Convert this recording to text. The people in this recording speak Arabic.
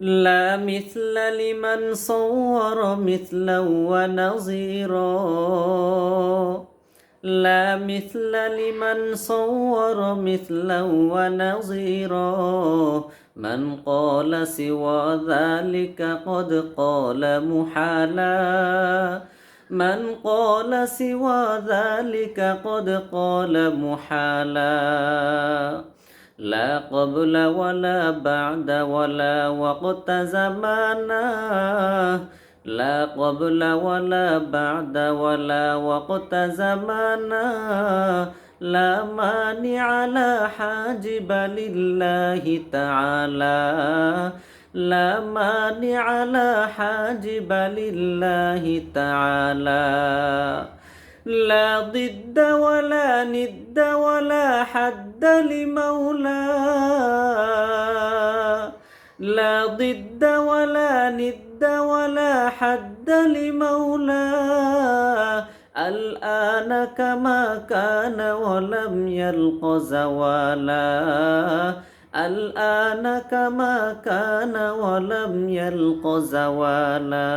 لا مثل لمن صور مثلا ونظيرا. لا مثل لمن صور مثلا ونظيرا. من قال سوى ذلك قد قال محالا. من قال سوى ذلك قد قال محالا. لا قبل ولا بعد ولا وقت زمانا. لا قبل ولا بعد ولا وقت زمانا. لا مانع لا حاجب لله تعالى. لا مانع لا حاجب لله تعالى. لا ضد ولا ند ولا حد لمولاه. لا ضد ولا ند ولا حد لمولاه. الآن كما كان ولم يلق زوالا. الآن كما كان ولم يلق زوالا.